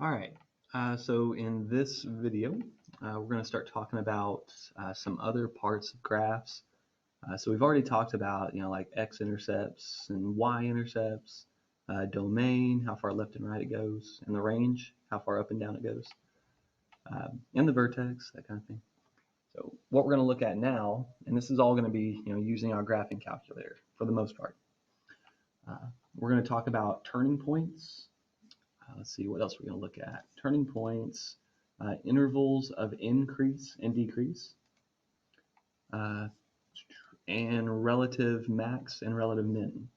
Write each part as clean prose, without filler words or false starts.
All right, so in this video, we're going to start talking about some other parts of graphs. So we've already talked about, like x-intercepts and y-intercepts, domain, how far left and right it goes, and the range, how far up and down it goes, and the vertex, that kind of thing. So what we're going to look at now, and this is all going to be, using our graphing calculator for the most part. We're going to talk about turning points. Let's see, what else we're going to look at. Turning points, intervals of increase and decrease, and relative max and relative min.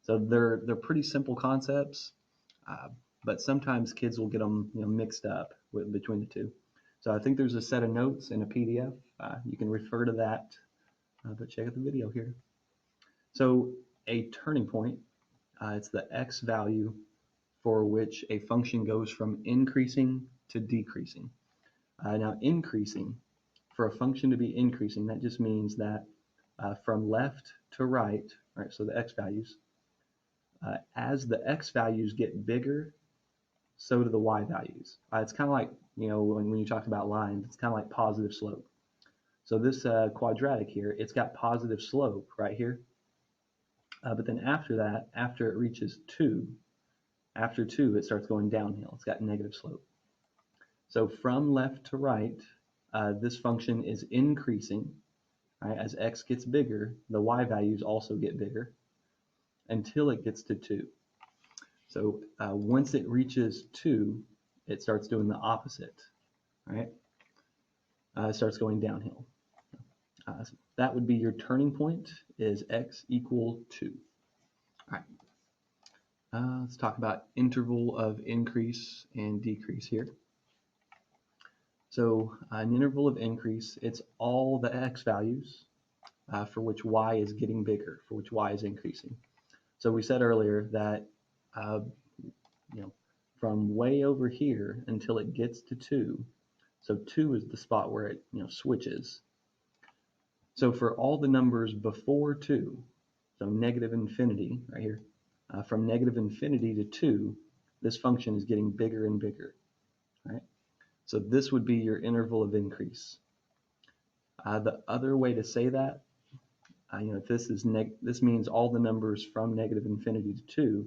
So they're pretty simple concepts, but sometimes kids will get them mixed up between the two. So I think there's a set of notes in a PDF. You can refer to that, but check out the video here. So a turning point, it's the x value for which a function goes from increasing to decreasing. Now increasing, for a function to be increasing, that just means that from left to right, so the x values, as the x values get bigger, so do the y values. It's kind of like, when you talk about lines, it's kind of like positive slope. So this quadratic here, it's got positive slope right here. But then after that, after it reaches 2, after 2, it starts going downhill. It's got negative slope. So from left to right, this function is increasing. Right? As x gets bigger, the y values also get bigger until it gets to 2. So once it reaches 2, it starts doing the opposite. Right? It starts going downhill. So that would be your turning point, is x equal 2. All right. Let's talk about interval of increase and decrease here. So an interval of increase, it's all the x values for which y is getting bigger, for which y is increasing. So we said earlier that from way over here until it gets to 2, so 2 is the spot where it switches. So for all the numbers before 2, so negative infinity right here, from negative infinity to 2, this function is getting bigger and bigger. Right? So this would be your interval of increase. The other way to say that, if this means all the numbers from negative infinity to 2,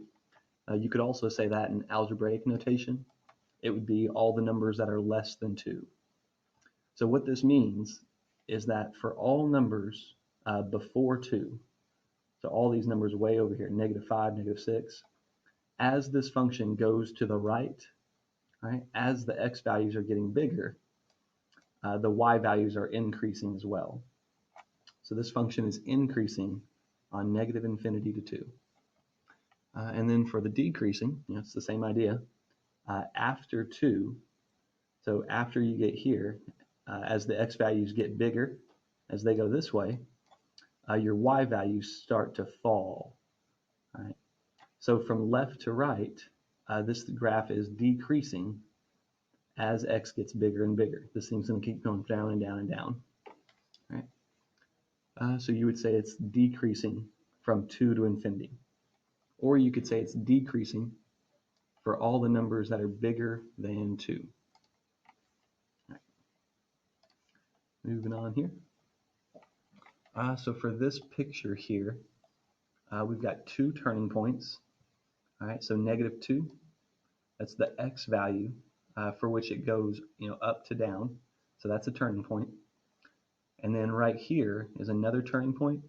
you could also say that in algebraic notation. It would be all the numbers that are less than 2. So what this means is that for all numbers before 2, so all these numbers way over here, negative 5, negative 6, as this function goes to the right, as the x values are getting bigger, the y values are increasing as well. So this function is increasing on negative infinity to 2. And then for the decreasing, it's the same idea. After 2, so after you get here, as the x values get bigger, as they go this way, your y values start to fall. Right? So from left to right, this graph is decreasing as x gets bigger and bigger. This thing's going to keep going down and down and down. Right? So you would say it's decreasing from 2 to infinity. Or you could say it's decreasing for all the numbers that are bigger than 2. Right. Moving on here. So for this picture here, we've got 2 turning points. All right, so negative 2, that's the x value for which it goes up to down. So that's a turning point. And then right here is another turning point,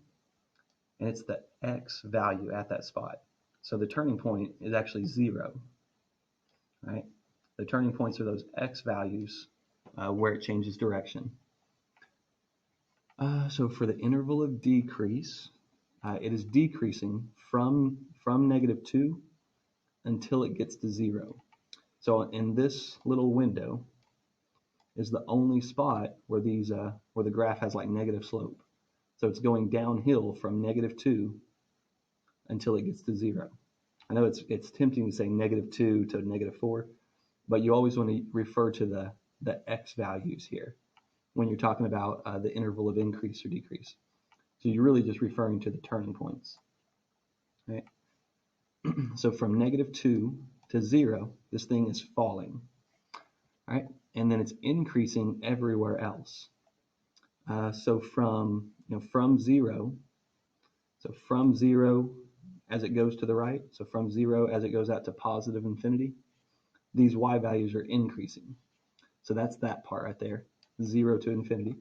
and it's the x value at that spot. So the turning point is actually 0. Right? The turning points are those x values where it changes direction. So for the interval of decrease, it is decreasing from negative 2 until it gets to 0. So in this little window is the only spot where where the graph has like negative slope. So it's going downhill from negative 2 until it gets to 0. I know it's tempting to say negative 2 to negative 4, but you always want to refer to the x values here when you're talking about the interval of increase or decrease. So you're really just referring to the turning points. Right? So from negative 2 to 0, this thing is falling. All right, and then it's increasing everywhere else. So from from zero, as it goes to the right, so from zero as it goes out to positive infinity, these y values are increasing. So that's that part right there, 0 to infinity.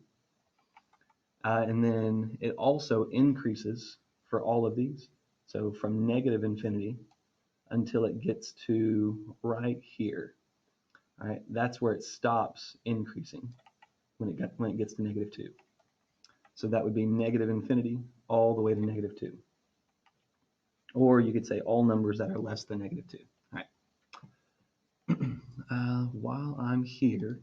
And then it also increases for all of these. So from negative infinity until it gets to right here. All right, that's where it stops increasing when it gets to negative 2. So that would be negative infinity all the way to negative 2. Or you could say all numbers that are less than negative 2. All right. While I'm here,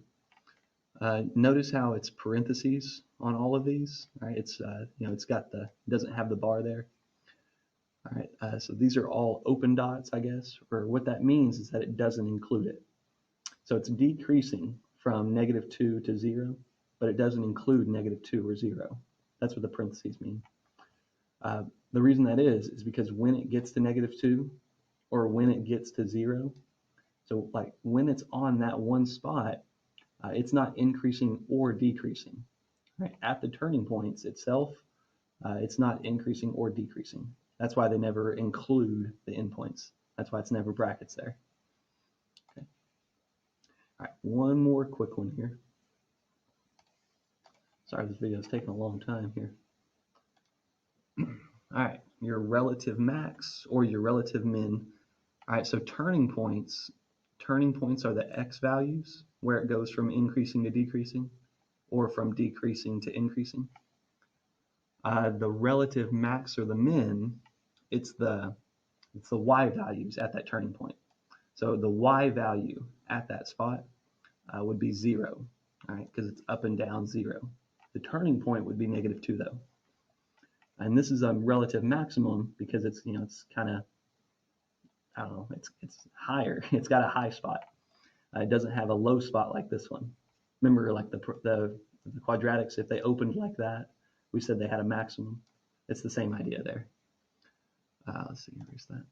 notice how it's parentheses on all of these. All right, it's it's got doesn't have the bar there. All right, so these are all open dots, I guess, or what that means is that it doesn't include it. So it's decreasing from negative 2 to 0, but it doesn't include negative 2 or 0. That's what the parentheses mean. The reason that is because when it gets to negative 2 or when it gets to 0, so like when it's on that one spot, it's not increasing or decreasing. Right? At the turning points itself, it's not increasing or decreasing. That's why they never include the endpoints. That's why it's never brackets there. Okay. All right, one more quick one here. Sorry, this video is taking a long time here. All right, your relative max or your relative min. All right, so turning points are the x values where it goes from increasing to decreasing or from decreasing to increasing. The relative max or the min, it's the y values at that turning point. So the y value at that spot would be 0, all right, because it's up and down 0. The turning point would be negative 2 though. And this is a relative maximum because it's it's kind of, I don't know, it's higher. It's got a high spot. It doesn't have a low spot like this one. Remember, like the quadratics, if they opened like that, we said they had a maximum. It's the same idea there. Let's see, erase that.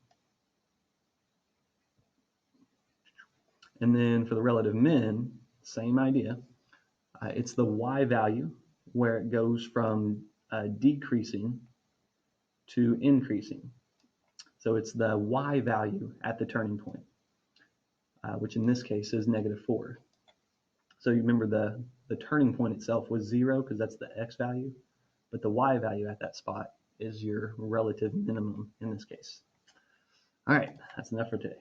And then for the relative min, same idea. It's the y value where it goes from decreasing to increasing. So it's the y value at the turning point, which in this case is negative 4. So you remember the turning point itself was 0 because that's the x value, but the y value at that spot is your relative minimum in this case. All right, that's enough for today.